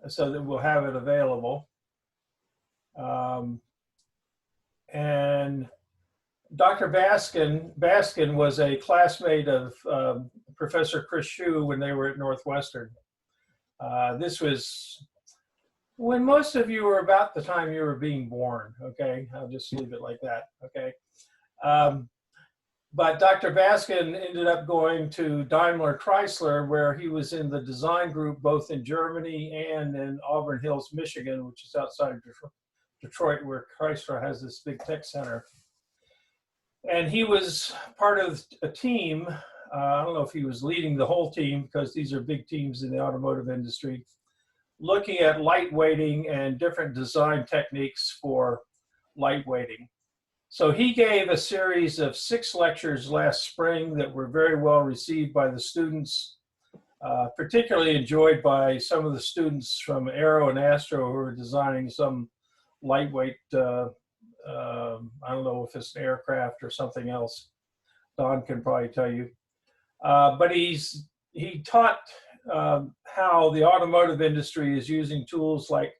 so that we'll have it available. And Dr. Baskin was a classmate of Professor Chris Hsu when they were at Northwestern. This was when most of you were about the time you were being born, okay? I'll just leave it like that, okay? But Dr. Baskin ended up going to Daimler Chrysler, where he was in the design group both in Germany and in Auburn Hills, Michigan, which is outside of Detroit, where Chrysler has this big tech center. And he was part of a team. I don't know if he was leading the whole team, because these are big teams in the automotive industry, looking at lightweighting and different design techniques for lightweighting. So he gave a series of 6 lectures last spring that were very well received by the students, particularly enjoyed by some of the students from Aero and Astro who are designing some lightweight, I don't know if it's an aircraft or something else. Don can probably tell you. But he taught how the automotive industry is using tools like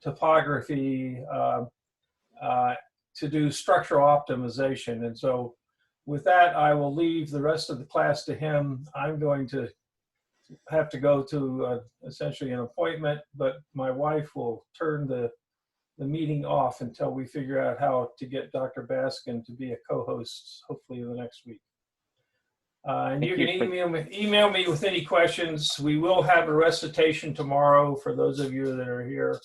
topography to do structural optimization. And so with that, I will leave the rest of the class to him. I'm going to have to go to essentially an appointment, but my wife will turn the meeting off until we figure out how to get Dr. Baskin to be a co-host, hopefully in the next week. And you can email me with any questions. We will have a recitation tomorrow for those of you that are here.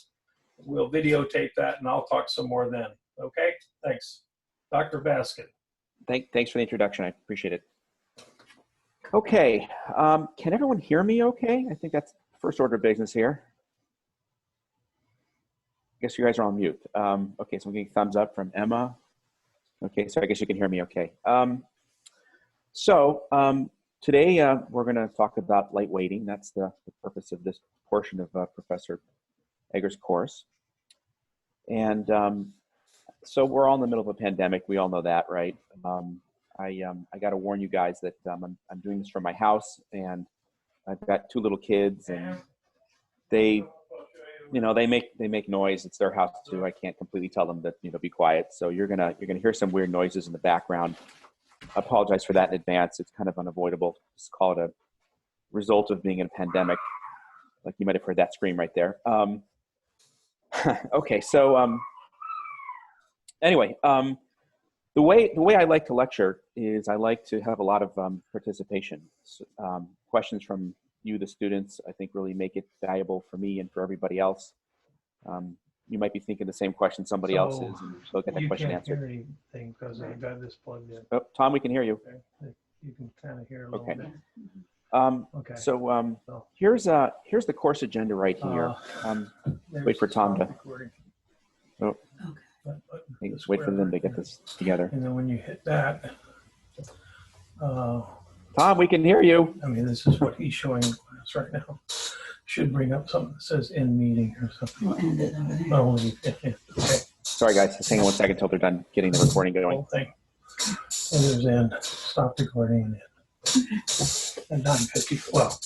We'll videotape that and I'll talk some more then. Okay, thanks. Dr. Baskin. Thanks for the introduction. I appreciate it. Okay, can everyone hear me okay? I think that's first order of business here. I guess you guys are on mute. Okay, so I'm getting thumbs up from Emma. Okay, so I guess you can hear me okay. Today we're going to talk about lightweighting. That's the purpose of this portion of Professor Egger's course. And so we're all in the middle of a pandemic. We all know that, right? I got to warn you guys that I'm doing this from my house, and I've got 2 little kids, and they make noise. It's their house too. I can't completely tell them that, be quiet. So you're gonna hear some weird noises in the background. I apologize for that in advance. It's kind of unavoidable. Just call it a result of being in a pandemic. Like you might have heard that scream right there. Okay, so anyway, the way I like to lecture is I like to have a lot of participation. Questions from you, the students, I think really make it valuable for me and for everybody else. You might be thinking the same question somebody else is, and so get that question answered. You can't hear anything because I got this plugged in. Oh, Tom, we can hear you. Okay. You can kind of hear a little okay. bit. Okay. So here's the course agenda right here. Wait for Tom to. Oh. Okay. Just wait for them to get this together. And then when you hit that, Tom, we can hear you. I mean, this is what he's showing us right now. Should bring up something that says end meeting or something. We'll end it over there. Oh, yeah, okay. Sorry, guys. Just hang on 1 second until they're done getting the recording going. Whole thing. And there's end. Stop recording and end. And 9:50. Well,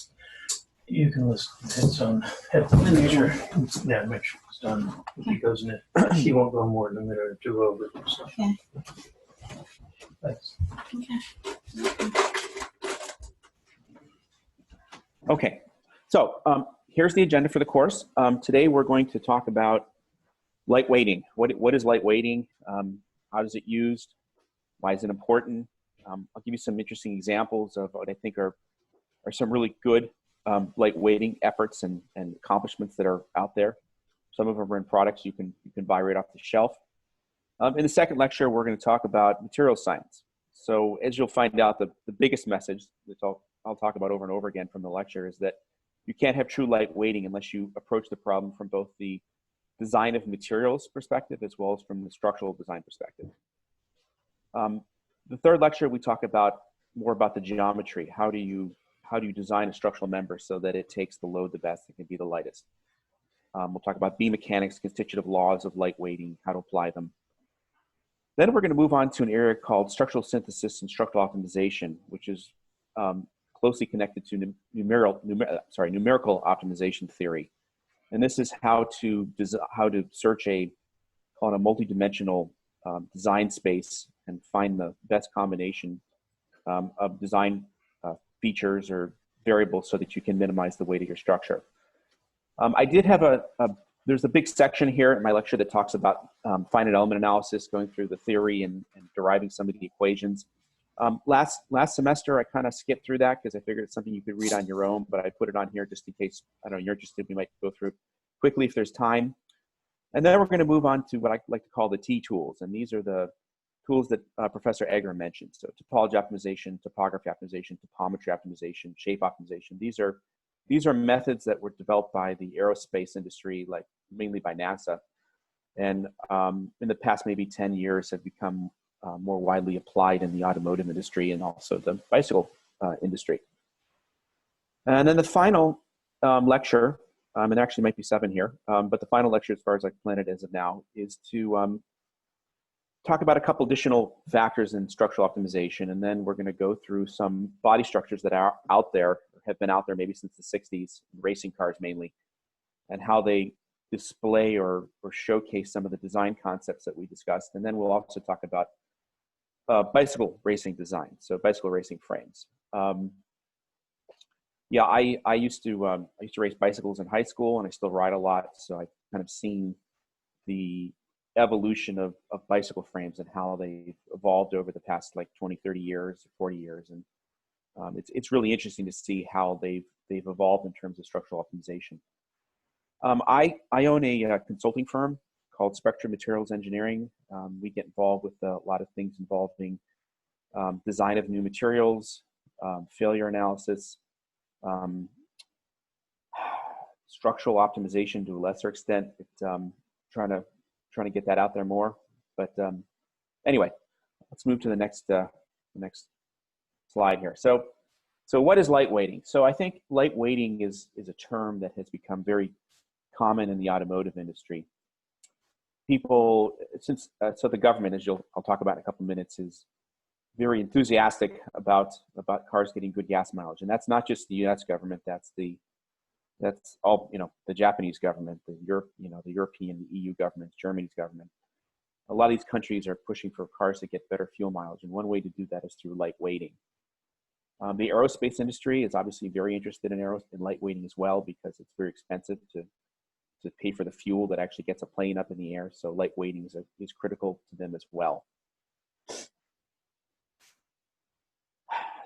you can listen. It's on. Make sure. Yeah, make sure it's done. He goes in. He won't go more than a minute or 2 over. So. Okay. Thanks. Okay. So here's the agenda for the course. Today we're going to talk about lightweighting. What is lightweighting? How is it used? Why is it important? I'll give you some interesting examples of what I think are some really good lightweighting efforts and accomplishments that are out there. Some of them are in products you can buy right off the shelf. In the second lecture, we're going to talk about material science. So as you'll find out, the biggest message that I'll talk about over and over again from the lecture is that you can't have true lightweighting unless you approach the problem from both the design of materials perspective as well as from the structural design perspective. The third lecture, we talk more about the geometry. How do you design a structural member so that it takes the load the best and can be the lightest? We'll talk about beam mechanics, constitutive laws of lightweighting, how to apply them. Then we're going to move on to an area called structural synthesis and structural optimization, which is closely connected to numerical optimization theory. And this is how to search call it a multidimensional design space and find the best combination of design features or variables so that you can minimize the weight of your structure. I did have there's a big section here in my lecture that talks about finite element analysis, going through the theory and deriving some of the equations. Last semester, I kind of skipped through that because I figured it's something you could read on your own, but I put it on here just in case, I don't know, you're interested, we might go through quickly if there's time. And then we're going to move on to what I like to call the T tools. And these are the tools that Professor Egger mentioned. So topology optimization, topography optimization, topometry optimization, shape optimization. These are methods that were developed by the aerospace industry, like mainly by NASA. And in the past maybe 10 years have become more widely applied in the automotive industry and also the bicycle industry. And then the final lecture, and there actually might be 7 here, but the final lecture as far as I plan it as of now is to talk about a couple additional factors in structural optimization. And then we're going to go through some body structures that are out there, have been out there maybe since the 60s, racing cars mainly, and how they display or showcase some of the design concepts that we discussed. And then we'll also talk about bicycle racing design, so bicycle racing frames. Yeah, I used to race bicycles in high school, and I still ride a lot. So I've kind of seen the evolution of bicycle frames and how they've evolved over the past like 20, 30 years, 40 years. And it's really interesting to see how they've evolved in terms of structural optimization. I own a consulting firm called Spectrum Materials Engineering. We get involved with a lot of things involving design of new materials, failure analysis, structural optimization to a lesser extent. Trying to get that out there more. But anyway, let's move to the next slide here. So what is lightweighting? So I think lightweighting is a term that has become very common in the automotive industry. People, so the government, as I'll talk about in a couple of minutes, is very enthusiastic about cars getting good gas mileage, and that's not just the U.S. government. That's all, the Japanese government, the European, the EU government, Germany's government. A lot of these countries are pushing for cars to get better fuel mileage, and one way to do that is through lightweighting. The aerospace industry is obviously very interested in lightweighting as well, because it's very expensive to pay for the fuel that actually gets a plane up in the air. So lightweighting is critical to them as well.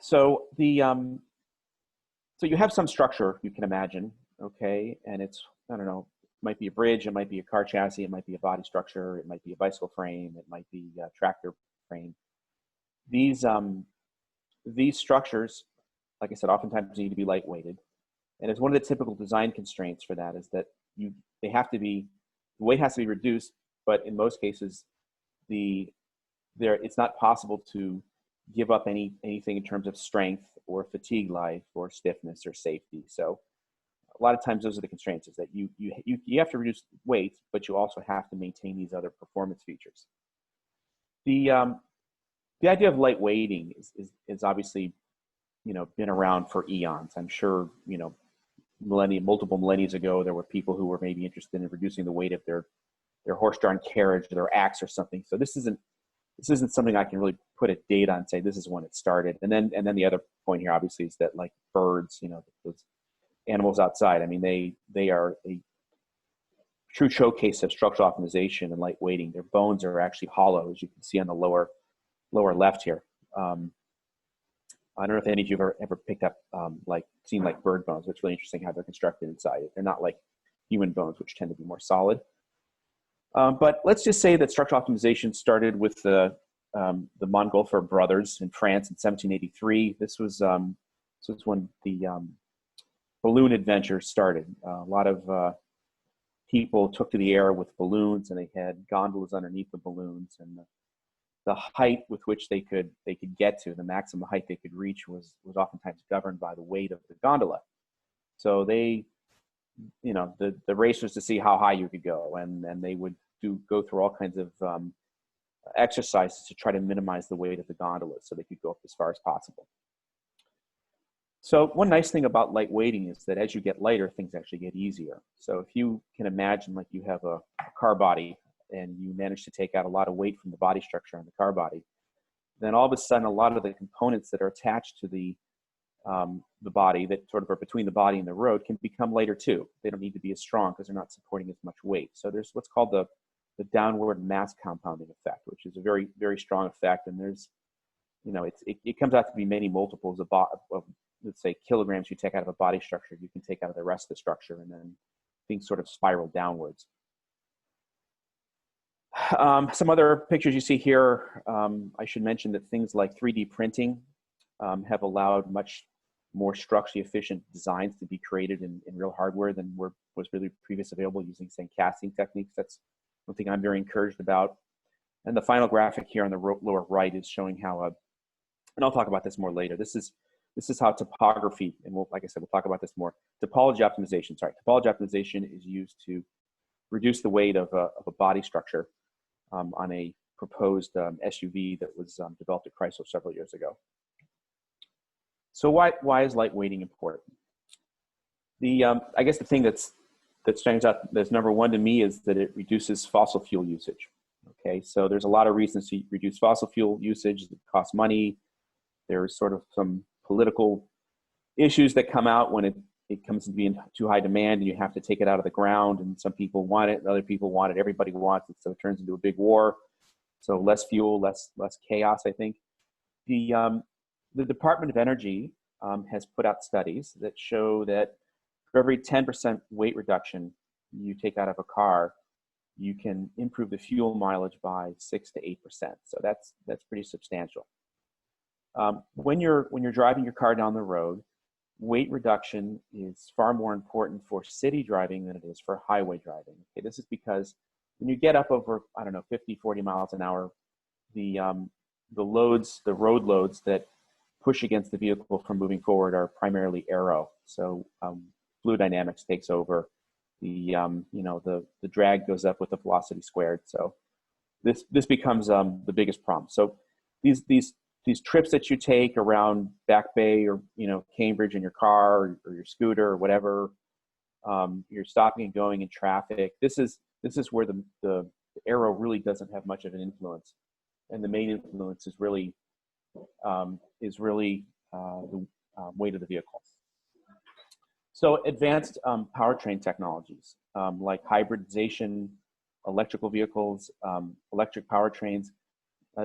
So so you have some structure you can imagine, okay, and it's, I don't know, it might be a bridge, it might be a car chassis, it might be a body structure, it might be a bicycle frame, it might be a tractor frame. These structures, like I said, oftentimes need to be lightweighted, and it's one of the typical design constraints for that is that the weight has to be reduced, but in most cases, it's not possible to give up anything in terms of strength or fatigue life or stiffness or safety. So a lot of times those are the constraints, is that you have to reduce weight, but you also have to maintain these other performance features. The idea of lightweighting is obviously, been around for eons. I'm sure, multiple millennia ago, there were people who were maybe interested in reducing the weight of their horse-drawn carriage or their axe or something. So this isn't something I can really put a date on and say this is when it started. And then the other point here, obviously, is that like birds, those animals outside, I mean, they are a true showcase of structural optimization and lightweighting. Their bones are actually hollow, as you can see on the lower left here. I don't know if any of you have ever picked up, seen bird bones. It's really interesting how they're constructed inside. They're not like human bones, which tend to be more solid. But let's just say that structural optimization started with the Montgolfier brothers in France in 1783. This was when the balloon adventure started. A lot of people took to the air with balloons, and they had gondolas underneath the balloons, and the height with which they could get to, the maximum height they could reach, was oftentimes governed by the weight of the gondola. So the race was to see how high you could go, and they would go through all kinds of exercises to try to minimize the weight of the gondola so they could go up as far as possible. So one nice thing about light weighting is that as you get lighter, things actually get easier. So if you can imagine like you have a car body and you manage to take out a lot of weight from the body structure on the car body, then all of a sudden a lot of the components that are attached to the body that sort of are between the body and the road can become lighter too. They don't need to be as strong because they're not supporting as much weight. So there's what's called the downward mass compounding effect, which is a very, very strong effect. And there's, you know, it comes out to be many multiples of let's say kilograms you take out of a body structure, you can take out of the rest of the structure, and then things sort of spiral downwards. Some other pictures you see here, I should mention that things like 3D printing have allowed much more structurally efficient designs to be created in real hardware than was really previously available using, say, casting techniques. That's one thing I'm very encouraged about. And the final graphic here on the lower right is showing how, and I'll talk about this more later. This is how topography, and like I said, we'll talk about this more. Topology optimization, topology optimization is used to reduce the weight of a body structure on a proposed SUV that was developed at Chrysler several years ago. So why is light weighting important? I guess the thing that stands out that's number one to me is that it reduces fossil fuel usage. Okay, so there's a lot of reasons to reduce fossil fuel usage. It costs money. There's sort of some political issues that come out when it comes to being too high demand and you have to take it out of the ground, and some people want it and other people want it. Everybody wants it, so it turns into a big war. So less fuel, less chaos, I think. The Department of Energy has put out studies that show that for every 10% weight reduction you take out of a car, you can improve the fuel mileage by 6 to 8%. So that's pretty substantial. When you're driving your car down the road, weight reduction is far more important for city driving than it is for highway driving. Okay, this is because when you get up over, 50, 40 miles an hour, the road loads that push against the vehicle from moving forward are primarily aero. So fluid dynamics takes over. The drag goes up with the velocity squared. So this becomes the biggest problem. So these trips that you take around Back Bay or Cambridge in your car or your scooter or whatever, you're stopping and going in traffic. This is where the aero really doesn't have much of an influence, and the main influence is really the weight of the vehicle. So advanced powertrain technologies like hybridization, electrical vehicles, electric powertrains.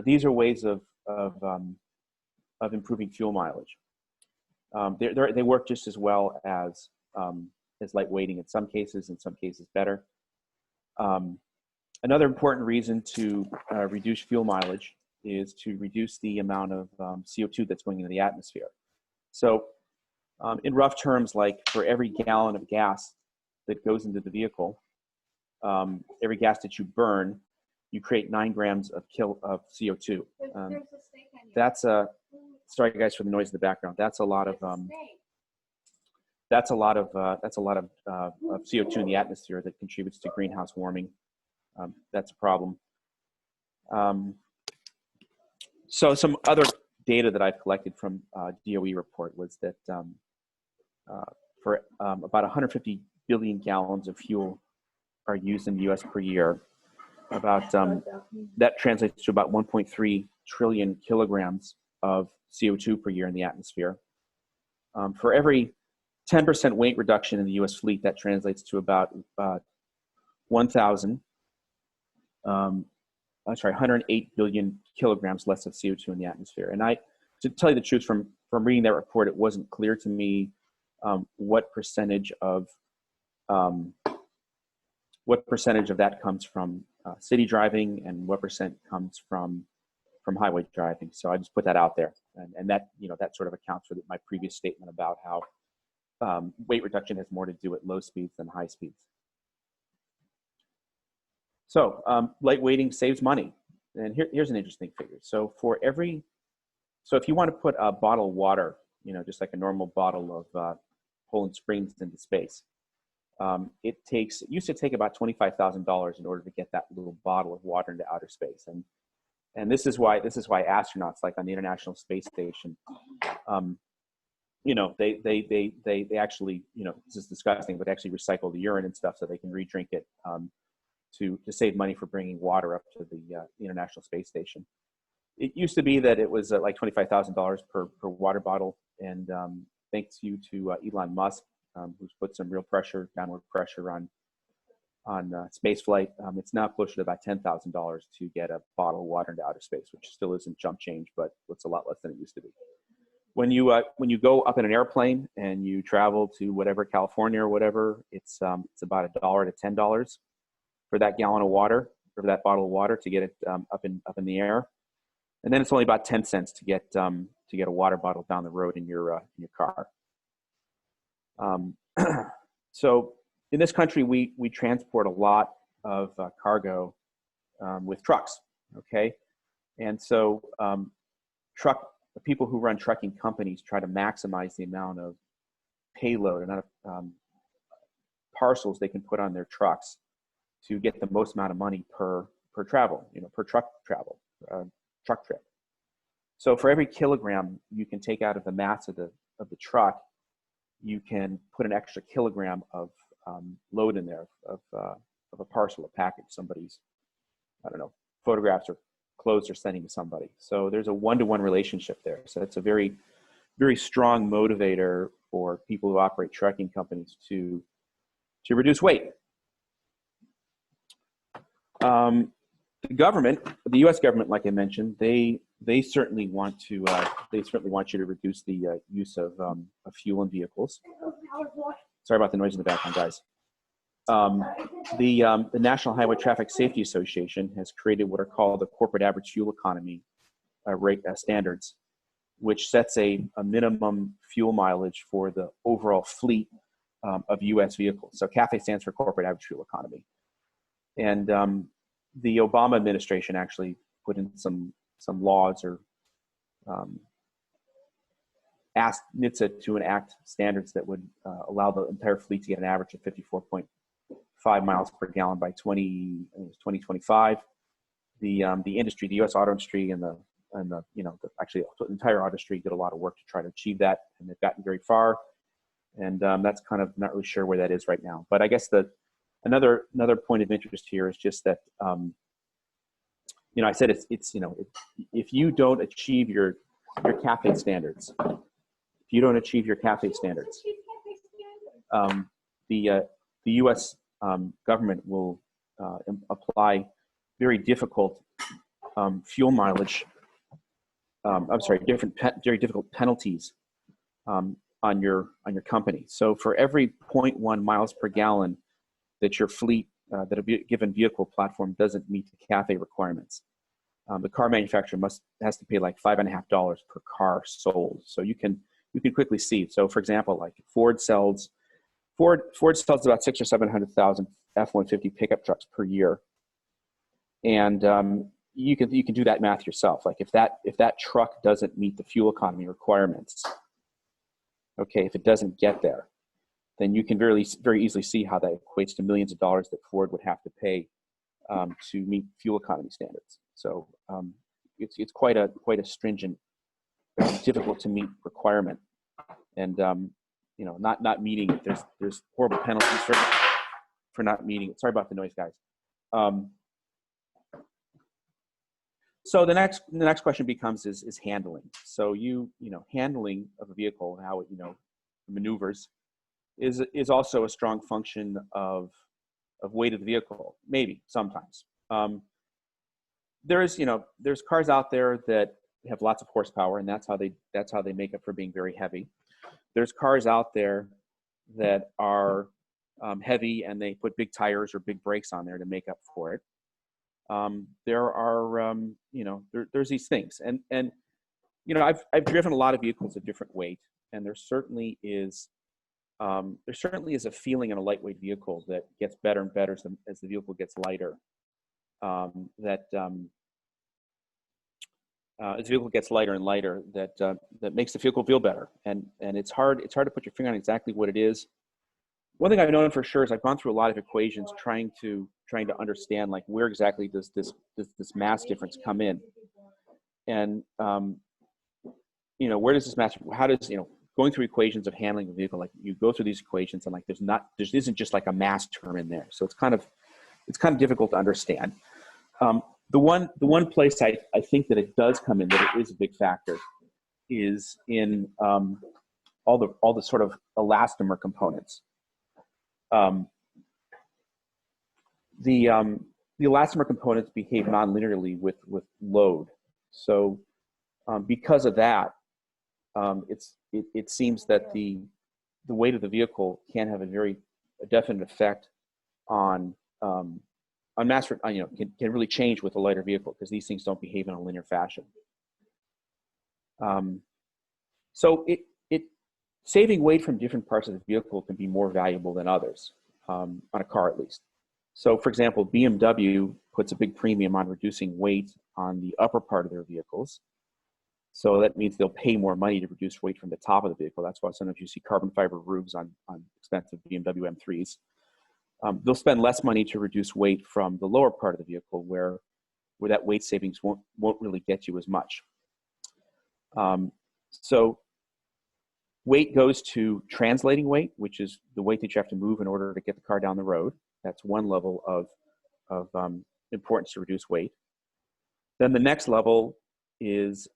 These are ways of improving fuel mileage. They work just as well as light weighting in some cases better. Another important reason to reduce fuel mileage is to reduce the amount of CO2 that's going into the atmosphere. So in rough terms, like for every gallon of gas that goes into the vehicle, every gas that you burn, you create 9 grams of CO2. That's sorry guys for the noise in the background. That's a lot of CO2 in the atmosphere that contributes to greenhouse warming. That's a problem. So some other data that I've collected from DOE report was that for about 150 billion gallons of fuel are used in the U.S. per year. That translates to about 1.3 trillion kilograms of CO2 per year in the atmosphere. For every 10% weight reduction in the U.S. fleet, that translates to about 108 billion kilograms less of CO2 in the atmosphere. And to tell you the truth, from reading that report, it wasn't clear to me what percentage of that comes from city driving and what percent comes from highway driving. So I just put that out there, and that that sort of accounts for my previous statement about how weight reduction has more to do at low speeds than high speeds. So light weighting saves money, and here's an interesting figure. So if you want to put a bottle of water, just like a normal bottle of Poland Springs into space, it used to take about $25,000 in order to get that little bottle of water into outer space, and this is why astronauts, like on the International Space Station, you know, they actually, you know, this is disgusting, but actually recycle the urine and stuff so they can re-drink it to save money for bringing water up to the International Space Station. It used to be that it was like $25,000 per water bottle, and thanks to Elon Musk, who's put some real downward pressure on space flight, it's now closer to about $10,000 to get a bottle of water into outer space, which still isn't chump change, but it's a lot less than it used to be. When you go up in an airplane and you travel to whatever, California or whatever, it's about $1 to $10 for that gallon of water, or that bottle of water, to get it up in the air. And then it's only about 10 cents to get a water bottle down the road in your car. So in this country, we transport a lot of cargo with trucks. Okay, and so people who run trucking companies try to maximize the amount of payload and parcels they can put on their trucks to get the most amount of money per travel, per truck trip. So for every kilogram you can take out of the mass of the truck, you can put an extra kilogram of load in there of a parcel, a package, somebody's, I don't know, photographs or clothes they're sending to somebody. So there's a one-to-one relationship there. So it's a very, very strong motivator for people who operate trucking companies to reduce weight. The government, the U.S. government, like I mentioned, they certainly want you to reduce the use of fuel in vehicles. Sorry about the noise in the background, guys. The National Highway Traffic Safety Association has created what are called the corporate average fuel economy rate standards, which sets a minimum fuel mileage for the overall fleet of U.S. vehicles. So CAFE stands for corporate average fuel economy. And the Obama administration actually put in some laws, or asked NHTSA to enact standards that would allow the entire fleet to get an average of 54.5 miles per gallon by 2025. The industry, the U.S. auto industry, and the actually the entire auto industry did a lot of work to try to achieve that, and they've gotten very far. And that's kind of not really sure where that is right now. But I guess another point of interest here is just that I said it's if you don't achieve your CAFE standards, the U.S. government will apply very difficult fuel mileage. Very difficult penalties on your company. So for every 0.1 miles per gallon that your fleet, that a given vehicle platform doesn't meet the CAFE requirements, the car manufacturer has to pay like $5.50 per car sold. So you can quickly see. So for example, like Ford sells about 600,000 or 700,000 F-150 pickup trucks per year, and you can do that math yourself. Like if that truck doesn't meet the fuel economy requirements, okay, if it doesn't get there, then you can very easily see how that equates to millions of dollars that Ford would have to pay to meet fuel economy standards. So it's quite a stringent, difficult to meet requirement, and not meeting it. There's horrible penalties for not meeting it. Sorry about the noise, guys. So the next question becomes is handling. So handling of a vehicle, how it maneuvers, is also a strong function of weight of the vehicle. Maybe sometimes. There's cars out there that have lots of horsepower, and that's how they make up for being very heavy. There's cars out there that are heavy, and they put big tires or big brakes on there to make up for it. There are there's these things, and I've driven a lot of vehicles of different weight, and there certainly is a feeling in a lightweight vehicle that gets better and better as the vehicle gets lighter. As the vehicle gets lighter and lighter, that makes the vehicle feel better, and it's hard to put your finger on exactly what it is. One thing I've known for sure is I've gone through a lot of equations trying to understand, like, where exactly does this mass difference come in, and where does this mass, how does going through equations of handling the vehicle, like you go through these equations and like there isn't just like a mass term in there. So it's kind of difficult to understand. The one place I think that it does come in, that it is a big factor, is in all the sort of elastomer components. The elastomer components behave non-linearly with load. So because of that, it seems that the weight of the vehicle can have a definite effect on mass, can really change with a lighter vehicle, because these things don't behave in a linear fashion. So saving weight from different parts of the vehicle can be more valuable than others, on a car at least. So for example, BMW puts a big premium on reducing weight on the upper part of their vehicles. So that means they'll pay more money to reduce weight from the top of the vehicle. That's why sometimes you see carbon fiber roofs on expensive BMW M3s. They'll spend less money to reduce weight from the lower part of the vehicle, where that weight savings won't really get you as much. So weight goes to translating weight, which is the weight that you have to move in order to get the car down the road. That's one level of importance to reduce weight. Then the next level is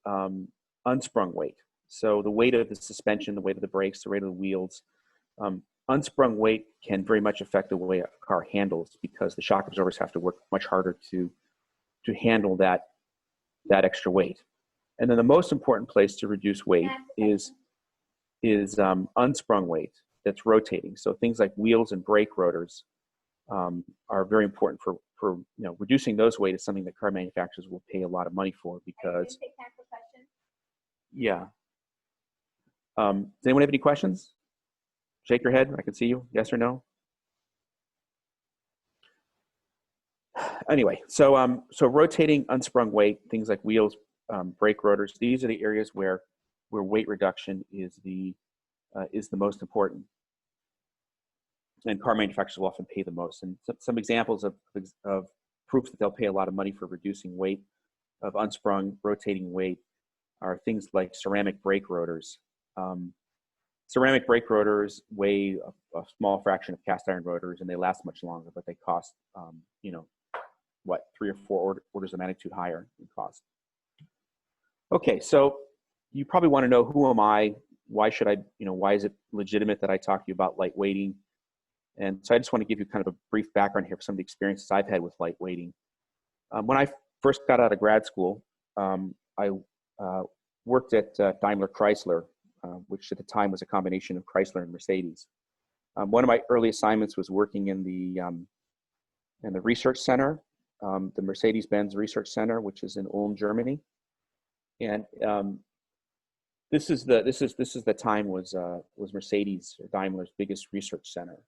unsprung weight. So the weight of the suspension, the weight of the brakes, the weight of the wheels. Unsprung weight can very much affect the way a car handles, because the shock absorbers have to work much harder to handle that extra weight. And then the most important place to reduce weight is unsprung weight that's rotating. So things like wheels and brake rotors are very important for reducing those weight. Is something that car manufacturers will pay a lot of money for, because yeah. Does anyone have any questions? Shake your head. I can see you. Yes or no? Anyway, so rotating unsprung weight, things like wheels, brake rotors. These are the areas where weight reduction is the most important, and car manufacturers will often pay the most. And some examples of proof that they'll pay a lot of money for reducing weight of unsprung rotating weight are things like ceramic brake rotors. Ceramic brake rotors weigh a small fraction of cast iron rotors, and they last much longer, but they cost, 3 or 4 orders of magnitude higher in cost. Okay, so you probably want to know, who am I? Why should I, why is it legitimate that I talk to you about lightweighting? And so I just want to give you kind of a brief background here for some of the experiences I've had with lightweighting. When I first got out of grad school, I worked at Daimler Chrysler, which at the time was a combination of Chrysler and Mercedes. One of my early assignments was working in the research center, the Mercedes-Benz Research Center, which is in Ulm, Germany. And this is the time was Mercedes or Daimler's biggest research center.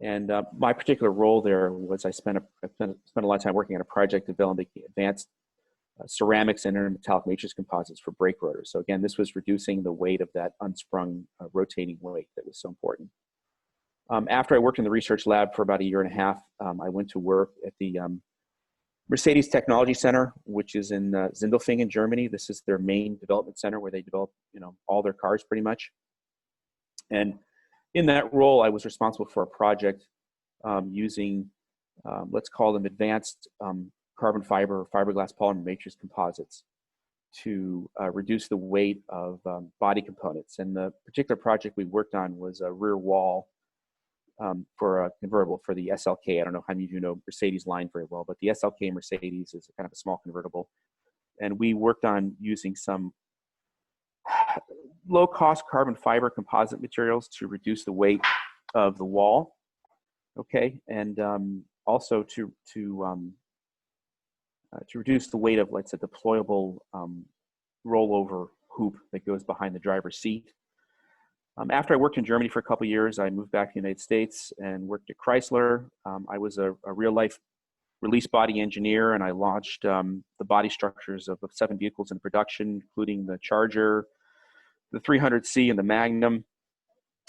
And my particular role there was I spent a lot of time working on a project developing advanced ceramics and intermetallic matrix composites for brake rotors. So again, this was reducing the weight of that unsprung rotating weight that was so important. After I worked in the research lab for about 1.5 years, I went to work at the Mercedes Technology Center, which is in Sindelfingen, Germany. This is their main development center where they develop, all their cars pretty much. And in that role, I was responsible for a project using, let's call them advanced carbon fiber or fiberglass polymer matrix composites to reduce the weight of body components. And the particular project we worked on was a rear wall for a convertible for the SLK. I don't know how many of you know Mercedes line very well, but the SLK Mercedes is kind of a small convertible. And we worked on using some low-cost carbon fiber composite materials to reduce the weight of the wall, okay, and also to reduce the weight of, let's say, deployable rollover hoop that goes behind the driver's seat. After I worked in Germany for a couple of years, I moved back to the United States and worked at Chrysler. I was a real-life release body engineer, and I launched the body structures of 7 vehicles in production, including the Charger, the 300C and the Magnum,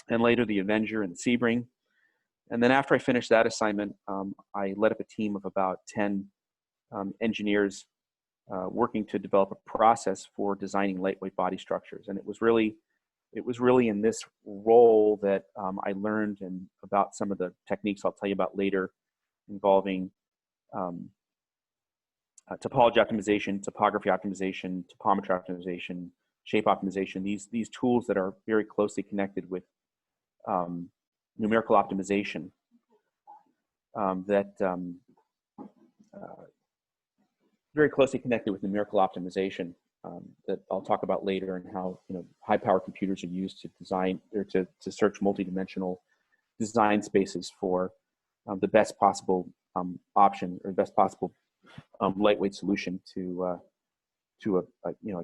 and later the Avenger and the Sebring. And then after I finished that assignment, I led up a team of about 10 engineers working to develop a process for designing lightweight body structures. And it was really it was really in this role that I learned about some of the techniques I'll tell you about later, involving topology optimization, topography optimization, topometry optimization, shape optimization. These tools that are very closely connected with numerical optimization. Very closely connected with numerical optimization that I'll talk about later, and how high power computers are used to design or to search multidimensional design spaces for the best possible option, or the best possible lightweight solution to a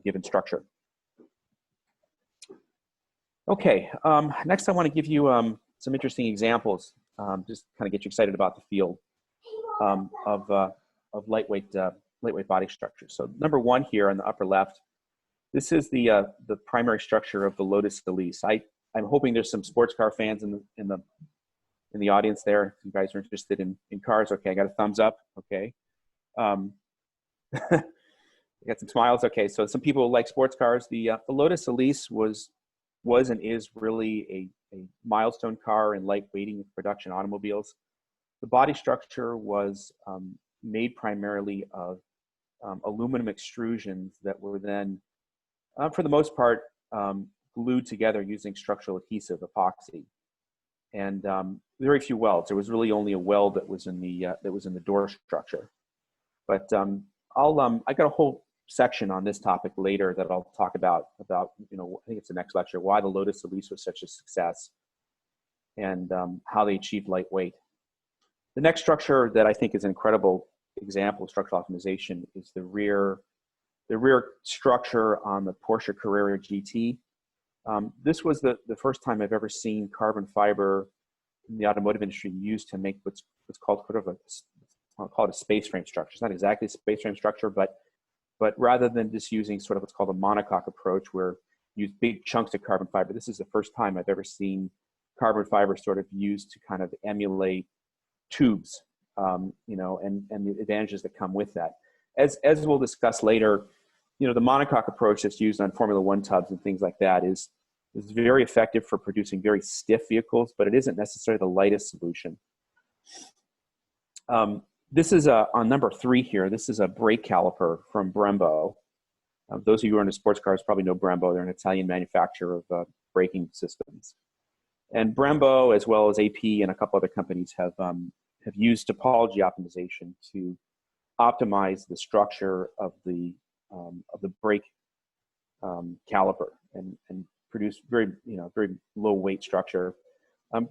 given structure. Okay, next I want to give you some interesting examples, just kind of get you excited about the field of lightweight body structures. So number one here on the upper left, this is the primary structure of the Lotus Elise. I'm hoping there's some sports car fans in the audience there. If you guys are interested in cars, okay, I got a thumbs up. Okay, I got some smiles. Okay, so some people like sports cars. The Lotus Elise was and is really a milestone car in lightweighting of production automobiles. The body structure was made primarily of aluminum extrusions that were then, for the most part, glued together using structural adhesive epoxy, and very few welds. There was really only a weld that was in the door structure. But I got a whole section on this topic later that I'll talk about I think it's the next lecture, why the Lotus Elise was such a success, and how they achieved lightweight. The next structure that I think is an incredible example of structural optimization is the rear structure on the Porsche Carrera GT. This was the first time I've ever seen carbon fiber in the automotive industry used to make what's called I'll call it a space frame structure. It's not exactly a space frame structure, but rather than just using sort of what's called a monocoque approach, where you use big chunks of carbon fiber, this is the first time I've ever seen carbon fiber sort of used to kind of emulate tubes, and the advantages that come with that. As we'll discuss later, the monocoque approach that's used on Formula One tubs and things like that is very effective for producing very stiff vehicles, but it isn't necessarily the lightest solution. This is on number 3 here. This is a brake caliper from Brembo. Those of you who are into sports cars probably know Brembo. They're an Italian manufacturer of braking systems. And Brembo, as well as AP and a couple other companies, have used topology optimization to optimize the structure of the brake caliper and produce very low weight structure.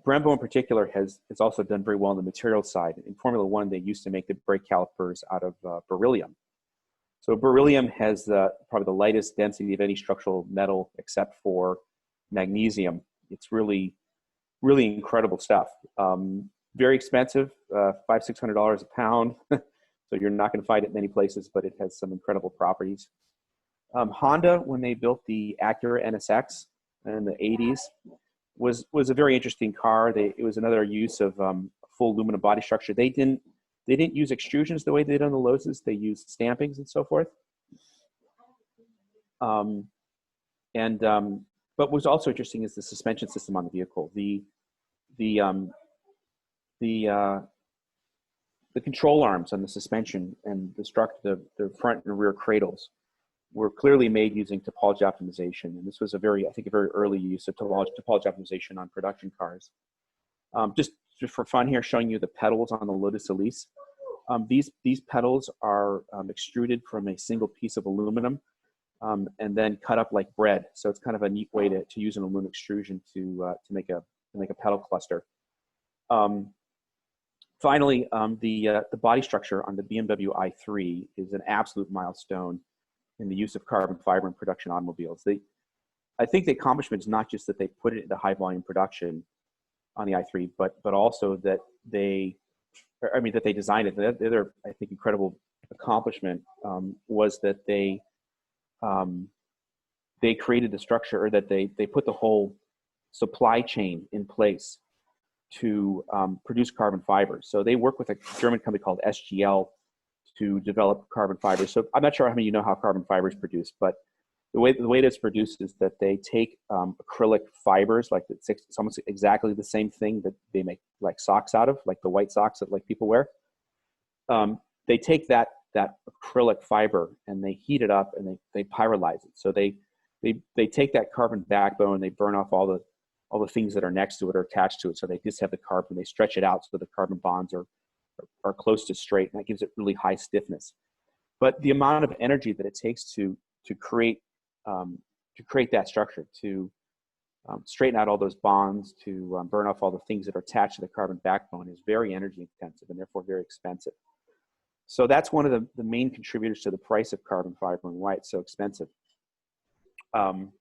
Brembo in particular has also done very well on the material side. In Formula One, they used to make the brake calipers out of beryllium. So beryllium has probably the lightest density of any structural metal except for magnesium. It's really, really incredible stuff. Very expensive, $500–600 a pound. So you're not going to find it many places, but it has some incredible properties. Honda, when they built the Acura NSX in the 80s, was a very interesting car. It was another use of full aluminum body structure. They didn't use extrusions the way they did on the Lotus. They used stampings and so forth. But what's also interesting is the suspension system on the vehicle. The control arms on the suspension and the front and rear cradles were clearly made using topology optimization. And this was a very early use of topology optimization on production cars. Just for fun here, showing you the pedals on the Lotus Elise. These pedals are extruded from a single piece of aluminum and then cut up like bread. So it's kind of a neat way to use an aluminum extrusion to make a pedal cluster. Finally, the body structure on the BMW i3 is an absolute milestone in the use of carbon fiber in production automobiles. I think the accomplishment is not just that they put it into high volume production on the i3, but also that they designed it. The other, I think, incredible accomplishment was that they created the structure, or that they put the whole supply chain in place to produce carbon fibers. So they work with a German company called SGL to develop carbon fibers. So I'm not sure how many of you know how carbon fiber is produced, but the way that's produced is that they take acrylic fibers, like it's almost exactly the same thing that they make like socks out of, like the white socks that like people wear. They take that acrylic fiber and they heat it up and they pyrolyze it. So they take that carbon backbone, they burn off all the things that are next to it or attached to it. So they just have the carbon, they stretch it out so the carbon bonds are close to straight, and that gives it really high stiffness. But the amount of energy that it takes to create that structure, to straighten out all those bonds, to burn off all the things that are attached to the carbon backbone is very energy intensive and therefore very expensive. So that's one of the main contributors to the price of carbon fiber and why it's so expensive. On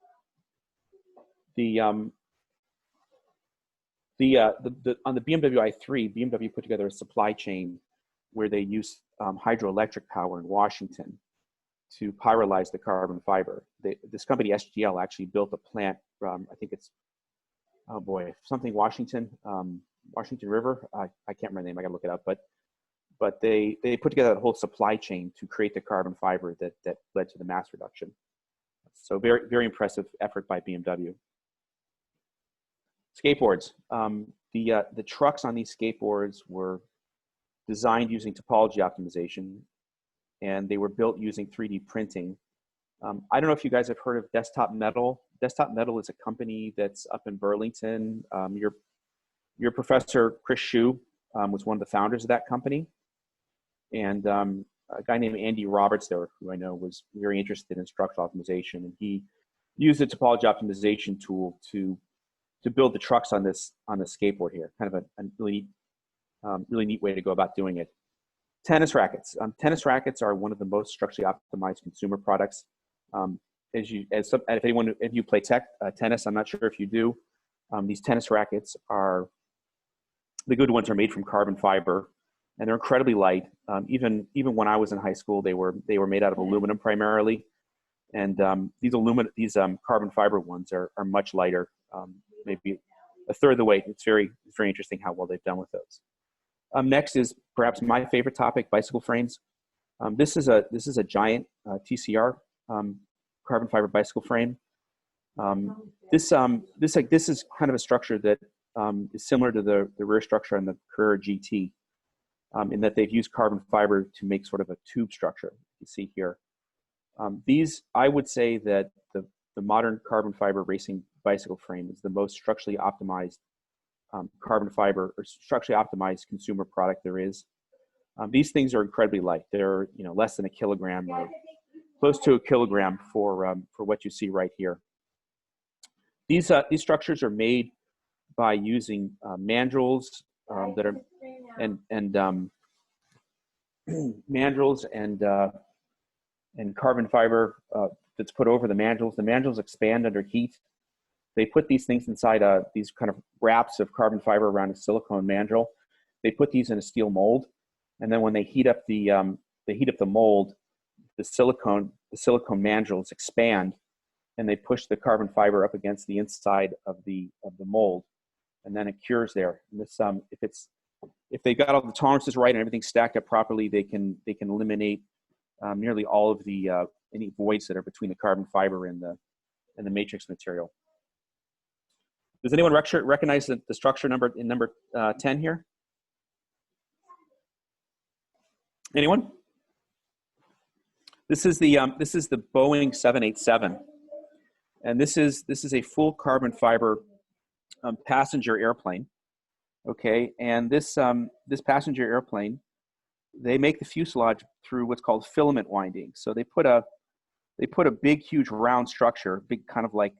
the BMW i3, BMW put together a supply chain where they use hydroelectric power in Washington to pyrolyze the carbon fiber. This company, SGL, actually built a plant, I think it's, oh boy, something Washington River. I can't remember the name, I gotta look it up, but they put together a whole supply chain to create the carbon fiber that led to the mass reduction. So very, very impressive effort by BMW. Skateboards. The trucks on these skateboards were designed using topology optimization, and they were built using 3D printing. I don't know if you guys have heard of Desktop Metal. Desktop Metal is a company that's up in Burlington. Your professor, Chris Hsu, was one of the founders of that company. And a guy named Andy Roberts there, who I know was very interested in structural optimization, and he used the topology optimization tool to build the trucks on this skateboard here. Kind of a really neat way to go about doing it. Tennis rackets. Tennis rackets are one of the most structurally optimized consumer products. If you play tennis, I'm not sure if you do. These tennis rackets the good ones are made from carbon fiber, and they're incredibly light. Even when I was in high school, they were made out of aluminum primarily, and these carbon fiber ones are much lighter, maybe a third of the weight. It's very interesting how well they've done with those. Next is perhaps my favorite topic: bicycle frames. This is a giant TCR carbon fiber bicycle frame. This is kind of a structure that is similar to the rear structure on the Carrera GT, in that they've used carbon fiber to make sort of a tube structure. You see here. I would say that the modern carbon fiber racing bicycle frame is the most structurally optimized carbon fiber or structurally optimized consumer product there is. These things are incredibly light. They're less than a kilogram or close to a kilogram for what you see right here. These structures are made by using mandrels that are mandrels and carbon fiber that's put over the mandrels. The mandrels expand under heat. They put these things inside these kind of wraps of carbon fiber around a silicone mandrel. They put these in a steel mold, and then when they heat up the mold, the silicone mandrels expand, and they push the carbon fiber up against the inside of the mold, and then it cures there. And this, if they got all the tolerances right and everything's stacked up properly, they can eliminate nearly all of the any voids that are between the carbon fiber and the matrix material. Does anyone recognize the structure number 10 here? Anyone? This is the Boeing 787, and this is a full carbon fiber passenger airplane. Okay, and this passenger airplane, they make the fuselage through what's called filament winding. So they put a big, huge round structure, big kind of like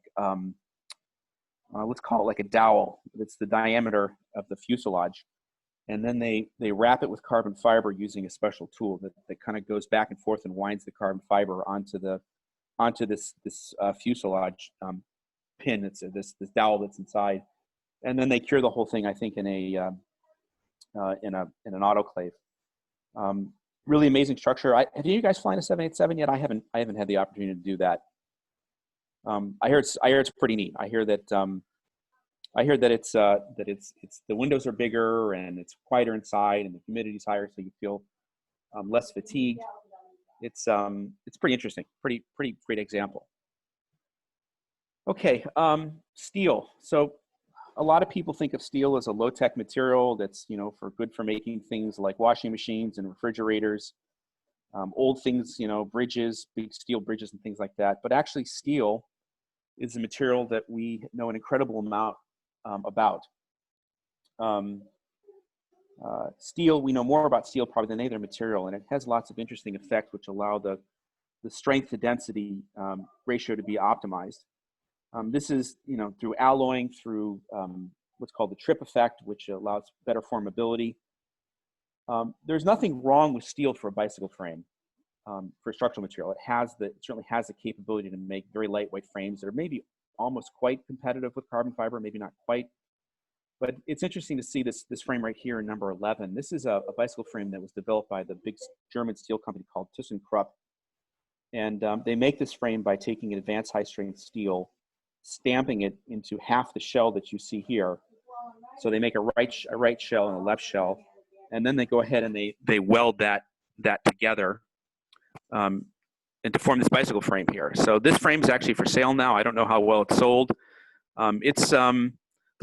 let's call it like a dowel. It's the diameter of the fuselage, and then they wrap it with carbon fiber using a special tool that kind of goes back and forth and winds the carbon fiber onto this fuselage pin. It's this dowel that's inside, and then they cure the whole thing, I think, in an autoclave. Really amazing structure. Have you guys flown a 787 yet? I haven't had the opportunity to do that. I hear it's pretty neat. I hear that it's the windows are bigger and it's quieter inside and the humidity's higher, so you feel less fatigued. It's pretty interesting. Pretty great example. Okay, steel. So a lot of people think of steel as a low-tech material that's, you know, for good for making things like washing machines and refrigerators, old things, you know, bridges, big steel bridges and things like that. But actually steel is a material that we know an incredible amount about. Um, Steel, we know more about steel probably than any other material, and it has lots of interesting effects which allow the strength to density ratio to be optimized. This is, you know, through alloying, through what's called the trip effect, which allows better formability. There's nothing wrong with steel for a bicycle frame, for structural material. It certainly has the capability to make very lightweight frames that are maybe almost quite competitive with carbon fiber, maybe not quite. But it's interesting to see this frame right here in number 11. This is a bicycle frame that was developed by the big German steel company called ThyssenKrupp. And they make this frame by taking an advanced high-strength steel, stamping it into half the shell that you see here. So they make a right shell and a left shell, and then they go ahead and they weld that together and to form this bicycle frame here. So this frame is actually for sale now. I don't know how well it's sold.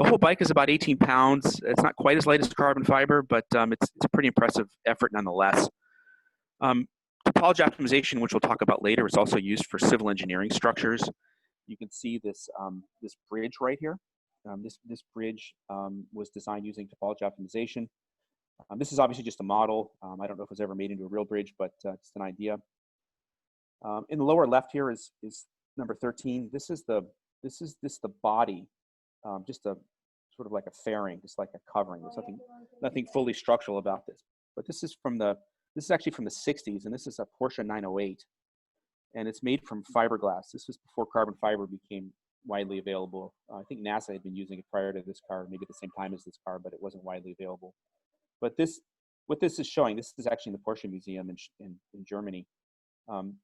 The whole bike is about 18 pounds. It's not quite as light as carbon fiber, but it's a pretty impressive effort nonetheless. Topology optimization, which we'll talk about later, is also used for civil engineering structures. You can see this this bridge right here. This bridge was designed using topology optimization. This is obviously just a model. I don't know if it was ever made into a real bridge, but it's an idea. In the lower left here is number 13. This is the body, just a sort of like a fairing, just like a covering. There's nothing fully structural about this. But this is actually from the 60s, and this is a Porsche 908, and it's made from fiberglass. This was before carbon fiber became widely available. I think NASA had been using it prior to this car, maybe at the same time as this car, but it wasn't widely available. But what this is showing, this is actually in the Porsche Museum in Germany.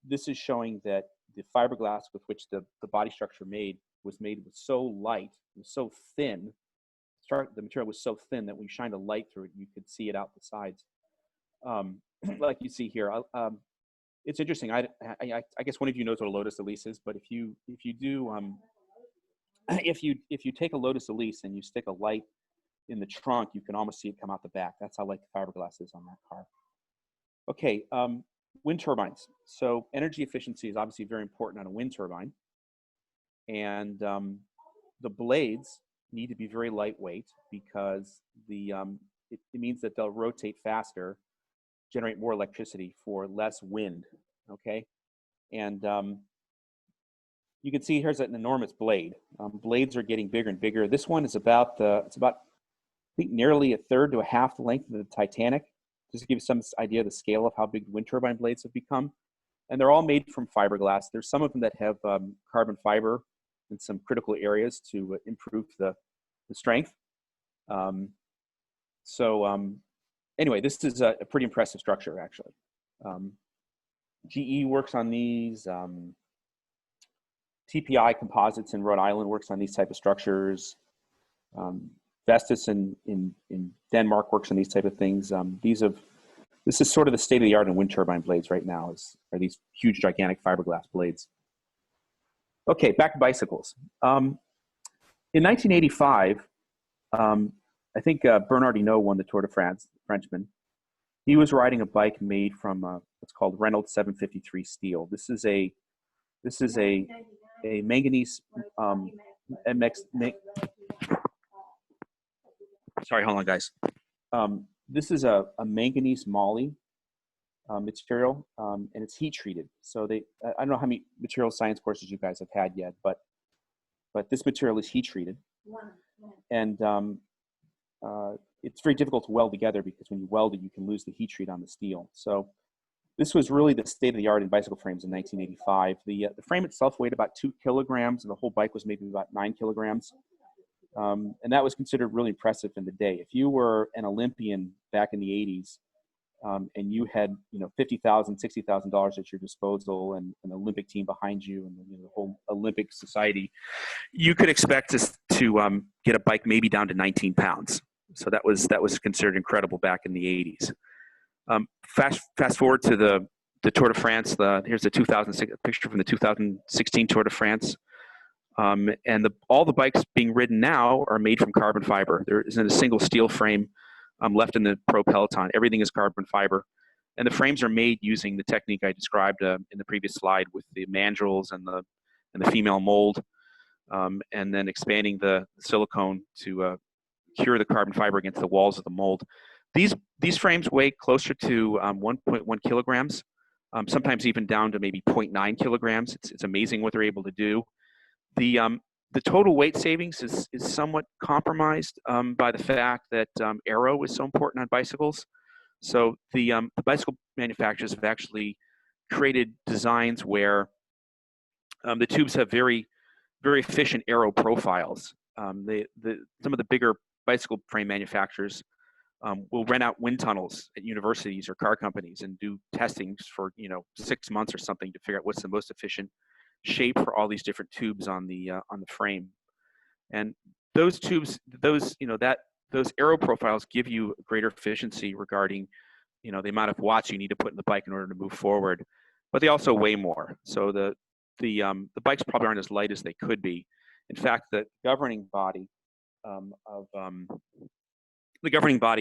This is showing that the fiberglass with which the body structure was so light, it was so thin. The material was so thin that when you shined a light through it, you could see it out the sides. Like you see here, it's interesting. I guess one of you knows what a Lotus Elise is, but if you take a Lotus Elise and you stick a light in the trunk, you can almost see it come out the back. That's how light the fiberglass is on that car. Okay, wind turbines. So energy efficiency is obviously very important on a wind turbine, and the blades need to be very lightweight because it means that they'll rotate faster, generate more electricity for less wind. Okay, and you can see here's an enormous blade. Blades are getting bigger and bigger. This one is about I think nearly a third to a half the length of the Titanic. Just to give you some idea of the scale of how big wind turbine blades have become. And they're all made from fiberglass. There's some of them that have carbon fiber in some critical areas to improve the strength. Anyway, this is a pretty impressive structure, actually. GE works on these. TPI Composites in Rhode Island works on these type of structures. Vestas in Denmark works on these type of things. This is sort of the state of the art in wind turbine blades right now, are these huge, gigantic fiberglass blades. Okay, back to bicycles. In 1985, I think Bernard Hinault won the Tour de France, Frenchman. He was riding a bike made from what's called Reynolds 753 steel. This is a manganese sorry, hold on, guys. This is a manganese moly material, and it's heat treated. So I don't know how many material science courses you guys have had yet, but this material is heat treated, and it's very difficult to weld together because when you weld it, you can lose the heat treat on the steel. So this was really the state of the art in bicycle frames in 1985. The frame itself weighed about 2 kilograms, and the whole bike was maybe about 9 kilograms. And that was considered really impressive in the day. If you were an Olympian back in the 80s, and you had $50,000, $60,000 at your disposal, and an Olympic team behind you, and the whole Olympic society, you could expect to get a bike maybe down to 19 pounds. So that was considered incredible back in the 80s. Fast forward to the Tour de France. Here's the 2006 picture from the 2016 Tour de France. And all the bikes being ridden now are made from carbon fiber. There isn't a single steel frame left in the Pro Peloton. Everything is carbon fiber. And the frames are made using the technique I described in the previous slide with the mandrels and the female mold, and then expanding the silicone to cure the carbon fiber against the walls of the mold. These frames weigh closer to 1.1 kilograms, sometimes even down to maybe 0.9 kilograms. It's amazing what they're able to do. The total weight savings is somewhat compromised by the fact that aero is so important on bicycles. So the bicycle manufacturers have actually created designs where the tubes have very, very efficient aero profiles. Some of the bigger bicycle frame manufacturers will rent out wind tunnels at universities or car companies and do testings for 6 months or something to figure out what's the most efficient shape for all these different tubes on the frame. And those tubes, those aero profiles give you greater efficiency regarding the amount of watts you need to put in the bike in order to move forward, but they also weigh more. So the bikes probably aren't as light as they could be. In fact, the governing body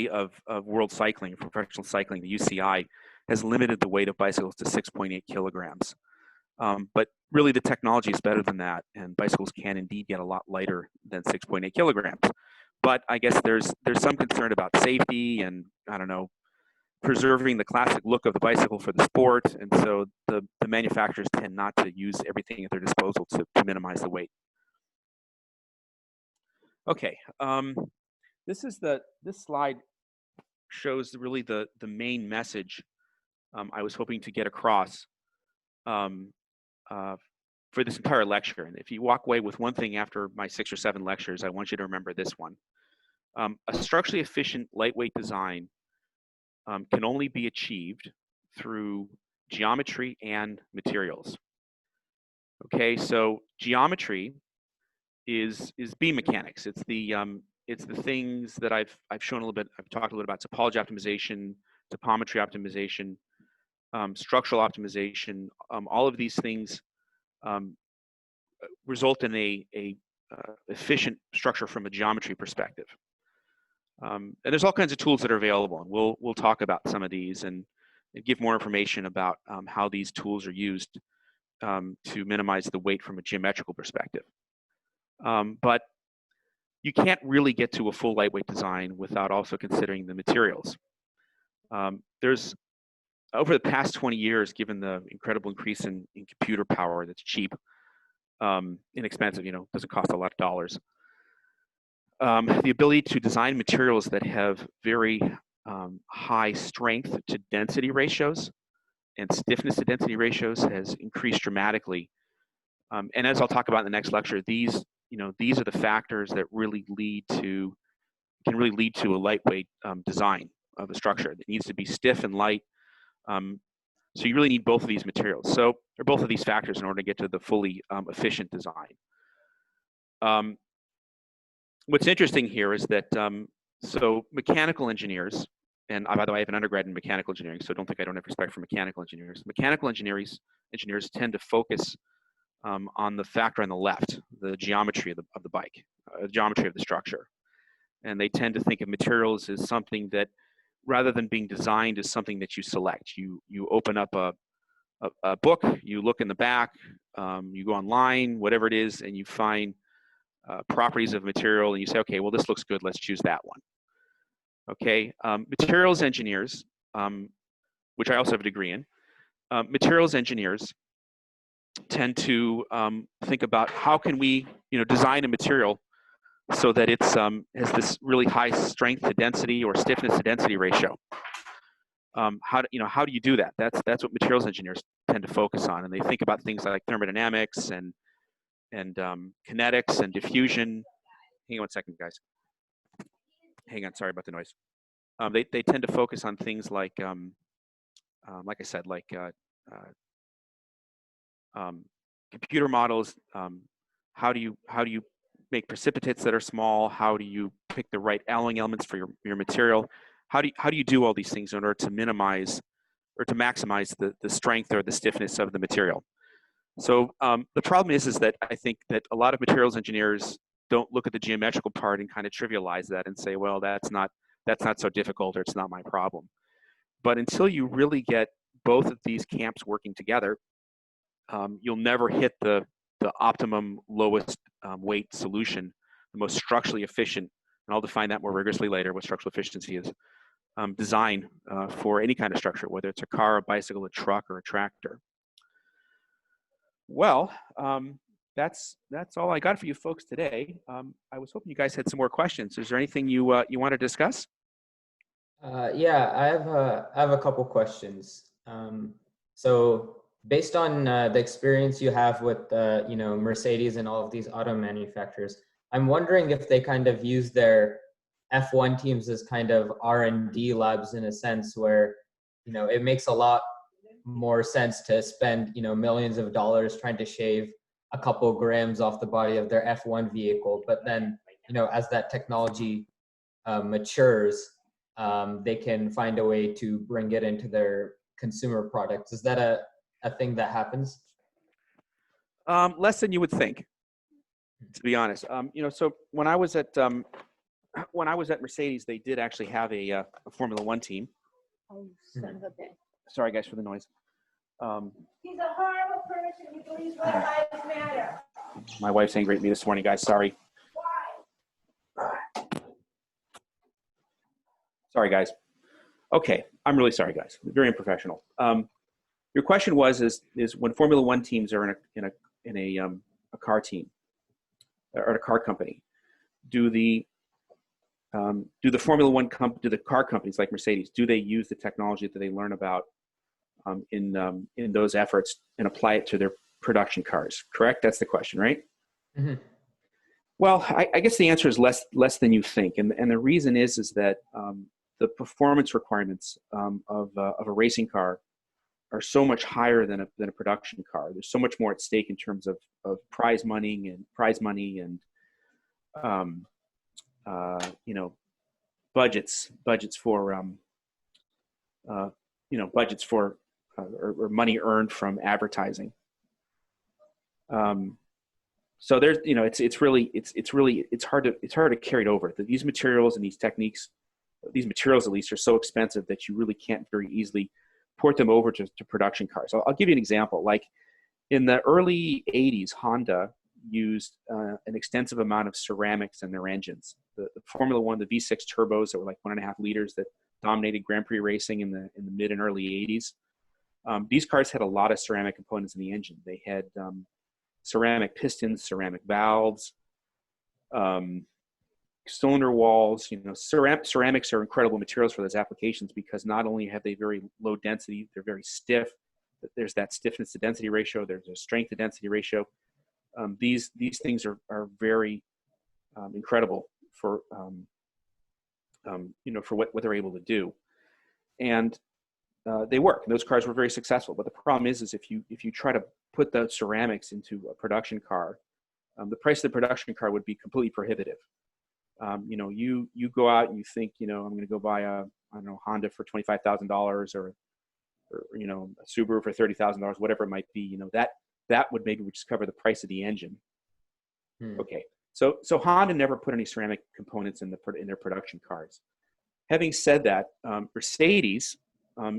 of world cycling, professional cycling, the UCI, has limited the weight of bicycles to 6.8 kilograms. But really, the technology is better than that, and bicycles can indeed get a lot lighter than 6.8 kilograms. But I guess there's some concern about safety and, I don't know, preserving the classic look of the bicycle for the sport, and so the manufacturers tend not to use everything at their disposal to minimize the weight. Okay, this slide shows really the main message I was hoping to get across for this entire lecture. And if you walk away with one thing after my 6 or 7 lectures, I want you to remember this one. A structurally efficient, lightweight design can only be achieved through geometry and materials. Okay, so geometry is beam mechanics. It's the things that I've shown a little bit. I've talked a little about topology optimization, topometry optimization, structural optimization. All of these things result in a efficient structure from a geometry perspective. And there's all kinds of tools that are available, and we'll talk about some of these and give more information about how these tools are used to minimize the weight from a geometrical perspective. But you can't really get to a full lightweight design without also considering the materials. There's, over the past 20 years, given the incredible increase in computer power that's cheap, inexpensive, doesn't cost a lot of dollars, the ability to design materials that have very high strength to density ratios and stiffness to density ratios has increased dramatically. And as I'll talk about in the next lecture, these are the factors that can really lead to a lightweight design of a structure. It needs to be stiff and light. So you really need both of these materials. Or both of these factors in order to get to the fully efficient design. What's interesting here is that so mechanical engineers, and by the way, I have an undergrad in mechanical engineering, so don't think I don't have respect for mechanical engineers. Mechanical engineers tend to focus on the factor on the left, the geometry of the bike, geometry of the structure. And they tend to think of materials as something that, rather than being designed, as something that you select. You open up a book, you look in the back, you go online, whatever it is, and you find properties of material, and you say, okay, well, this looks good, let's choose that one. Okay, materials engineers, which I also have a degree in, materials engineers tend to think about how can we, design a material so that it's has this really high strength to density or stiffness to density ratio. How do you do that? That's what materials engineers tend to focus on, and they think about things like thermodynamics and kinetics and diffusion. Hang on one second, guys. Hang on, sorry about the noise. They tend to focus on things like I said, like computer models. How do you make precipitates that are small? How do you pick the right alloying elements for your material? How do you do all these things in order to minimize or to maximize the strength or the stiffness of the material? So the problem is that I think that a lot of materials engineers don't look at the geometrical part and kind of trivialize that and say, well, that's not so difficult, or it's not my problem. But until you really get both of these camps working together, you'll never hit the optimum lowest weight solution, the most structurally efficient, and I'll define that more rigorously later, what structural efficiency is, design for any kind of structure, whether it's a car, a bicycle, a truck, or a tractor. Well, that's all I got for you folks today. I was hoping you guys had some more questions. Is there anything you want to discuss? Yeah, I have a couple questions. So based on the experience you have with Mercedes and all of these auto manufacturers, I'm wondering if they kind of use their F1 teams as kind of R&D labs in a sense where it makes a lot more sense to spend millions of dollars trying to shave a couple grams off the body of their F1 vehicle, but then as that technology matures, they can find a way to bring it into their consumer products. Is that a thing that happens? Less than you would think, to be honest. So when I was at Mercedes, they did actually have a Formula One team. Oh, son of a bitch. Sorry, guys, for the noise. He's a horrible person. He believes Black Lives Matter. My wife's angry at me this morning, guys. Sorry. Why? Sorry, guys. Okay, I'm really sorry, guys. Very unprofessional. Your question is when Formula One teams are in a car team or a car company, do the Formula One do the car companies like Mercedes, do they use the technology that they learn about in those efforts and apply it to their production cars? Correct? That's the question, right? Mm-hmm. Well, I guess the answer is less than you think, and the reason is that the performance requirements of a racing car are so much higher than a production car. There's so much more at stake in terms of prize money and budgets for budgets for or money earned from advertising. So there's it's hard to carry it over. These materials and these techniques, these materials at least, are so expensive that you really can't very easily port them over to production cars. I'll give you an example. Like in the early 80s, Honda used an extensive amount of ceramics in their engines. The Formula One, the V6 turbos that were like 1.5 liters that dominated Grand Prix racing in the mid and early 80s. These cars had a lot of ceramic components in the engine. They had ceramic pistons, ceramic valves, cylinder walls. Ceramics are incredible materials for those applications because not only have they very low density, they're very stiff. There's that stiffness to density ratio. There's a strength to density ratio. These things are very incredible for for what they're able to do, and they work. And those cars were very successful. But the problem is if you try to put the ceramics into a production car, the price of the production car would be completely prohibitive. You go out and you think, I'm going to go buy a Honda for $25,000 or a Subaru for $30,000, whatever it might be. That would maybe just cover the price of the engine. Okay, so Honda never put any ceramic components in their production cars. Having said that, Mercedes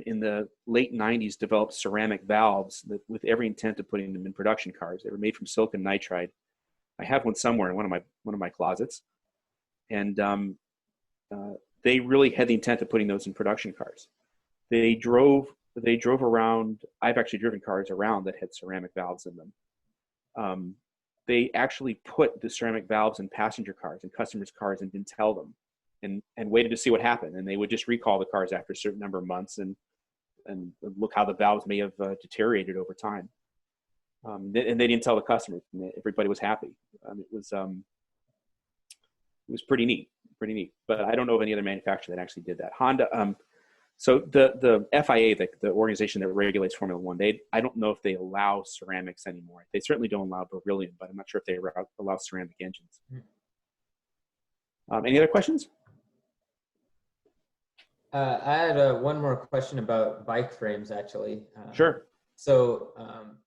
in the late 90s developed ceramic valves with every intent of putting them in production cars. They were made from silicon nitride. I have one somewhere in one of my closets, and they really had the intent of putting those in production cars. They drove around. I've actually driven cars around that had ceramic valves in them. They actually put the ceramic valves in passenger cars and customers' cars and didn't tell them, and waited to see what happened. And they would just recall the cars after a certain number of months and look how the valves may have deteriorated over time. And they didn't tell the customers. And everybody was happy. It was pretty neat. But I don't know of any other manufacturer that actually did that. Honda. So the FIA, the organization that regulates Formula One, I don't know if they allow ceramics anymore. They certainly don't allow beryllium, but I'm not sure if they allow ceramic engines. Any other questions? I had one more question about bike frames, actually. Sure. So,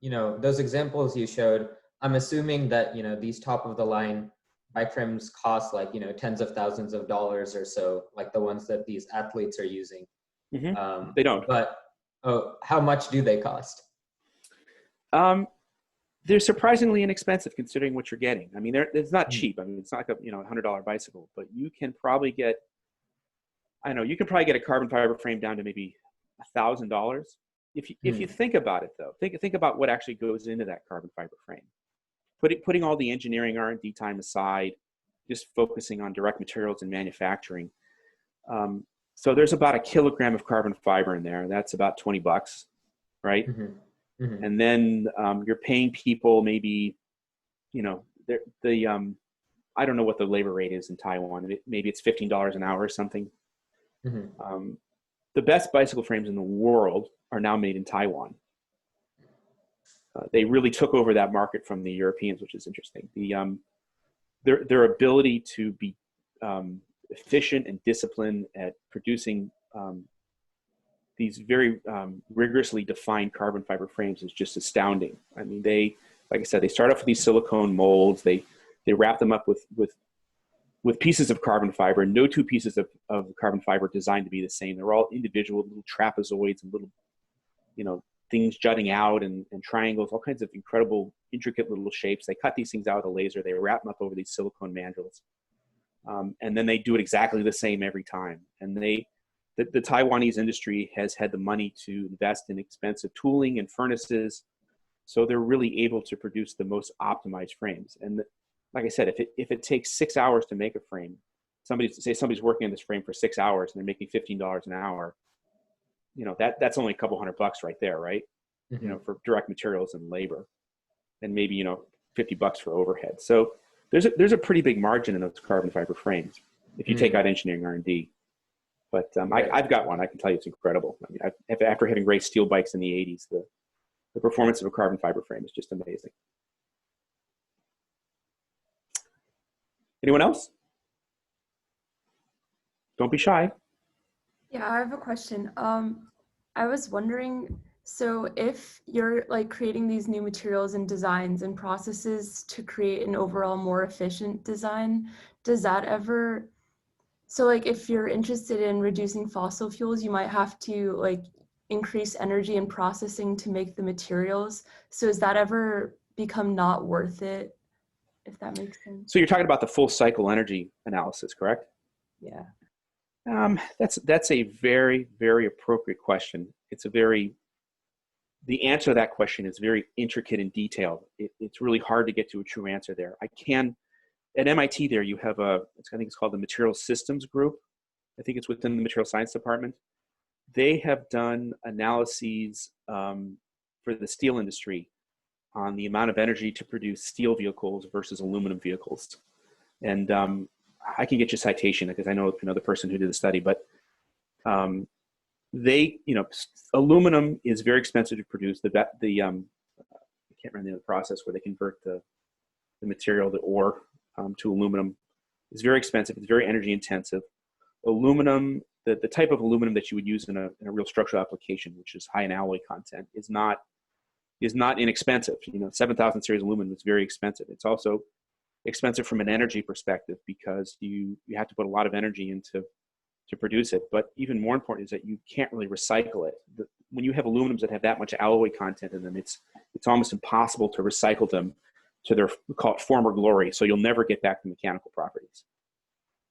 you know, those examples you showed, I'm assuming that, you know, these top of the line bike frames cost like, you know, tens of thousands of dollars or so, like the ones that these athletes are using. They don't. But oh, how much do they cost? Um, they're surprisingly inexpensive considering what you're getting. I mean, it's not Mm. cheap. I mean, it's not like a $100 bicycle, but you can probably get, I don't know, you can probably get a carbon fiber frame down to maybe $1,000. If you think about it though, think about what actually goes into that carbon fiber frame. Putting all the engineering R&D time aside, just focusing on direct materials and manufacturing. So there's about a kilogram of carbon fiber in there. That's about $20, right? Mm-hmm. Mm-hmm. And then you're paying people maybe, you know, I don't know what the labor rate is in Taiwan. Maybe it's $15 an hour or something. Mm-hmm. The best bicycle frames in the world are now made in Taiwan. They really took over that market from the Europeans, which is interesting. Their ability to be efficient and disciplined at producing these very rigorously defined carbon fiber frames is just astounding. I mean, like I said, they start off with these silicone molds. They wrap them up with pieces of carbon fiber. No two pieces of carbon fiber are designed to be the same. They're all individual little trapezoids and little, you know, things jutting out and triangles, all kinds of incredible, intricate little shapes. They cut these things out with a laser. They wrap them up over these silicone mandrels. And then they do it exactly the same every time. And the Taiwanese industry has had the money to invest in expensive tooling and furnaces. So they're really able to produce the most optimized frames. And like I said, if it takes 6 hours to make a frame, somebody's working on this frame for 6 hours and they're making $15 an hour, you know, that's only a couple $100 right there, right? Mm-hmm. You know, for direct materials and labor, and maybe, you know, $50 for overhead. So there's a pretty big margin in those carbon fiber frames if you take out engineering R&D. But Right. I've got one. I can tell you it's incredible. I mean, after having raced steel bikes in the 80s, the performance of a carbon fiber frame is just amazing. Anyone else? Don't be shy. Yeah, I have a question. I was wondering, so if you're like creating these new materials and designs and processes to create an overall more efficient design, does that ever, so like if you're interested in reducing fossil fuels, you might have to like increase energy and processing to make the materials. So does that ever become not worth it, if that makes sense? So you're talking about the full cycle energy analysis, correct? Yeah. That's a very, very appropriate question. The answer to that question is very intricate and detailed. It's really hard to get to a true answer there. At MIT there, you have I think it's called the Material Systems Group. I think it's within the Material Science Department. They have done analyses for the steel industry on the amount of energy to produce steel vehicles versus aluminum vehicles. And I can get you a citation because I know the person who did the study, but aluminum is very expensive to produce. I can't remember the process where they convert the material, the ore, to aluminum. It's very expensive. It's very energy intensive. Aluminum, the type of aluminum that you would use in a real structural application, which is high in alloy content, is not inexpensive. 7000 series aluminum is very expensive. It's also expensive from an energy perspective because you have to put a lot of energy into to produce it. But even more important is that you can't really recycle it. When you have aluminums that have that much alloy content in them, it's almost impossible to recycle them to their, we call it former glory. So you'll never get back the mechanical properties.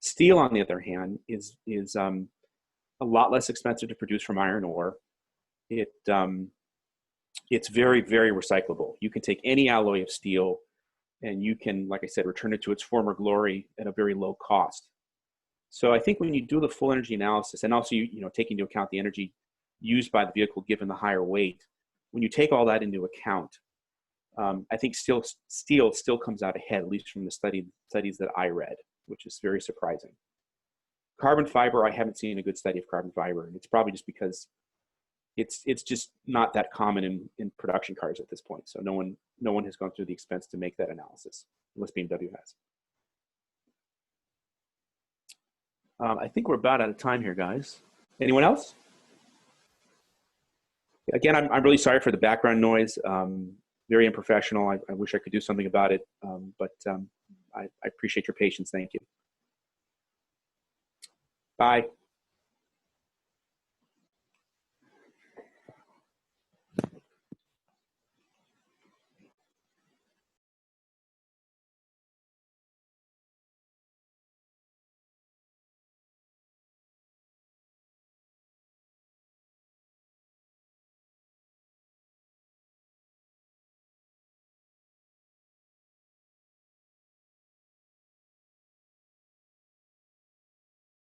Steel, on the other hand, is a lot less expensive to produce from iron ore. It's very, very recyclable. You can take any alloy of steel and you can, like I said, return it to its former glory at a very low cost. So I think when you do the full energy analysis, and also take into account the energy used by the vehicle given the higher weight, when you take all that into account, I think steel still comes out ahead, at least from the studies that I read, which is very surprising. Carbon fiber, I haven't seen a good study of carbon fiber, and it's probably just because it's just not that common in production cars at this point. So no one has gone through the expense to make that analysis, unless BMW has. I think we're about out of time here, guys. Anyone else? Again, I'm really sorry for the background noise. Very unprofessional. I wish I could do something about it, but I appreciate your patience. Thank you. Bye.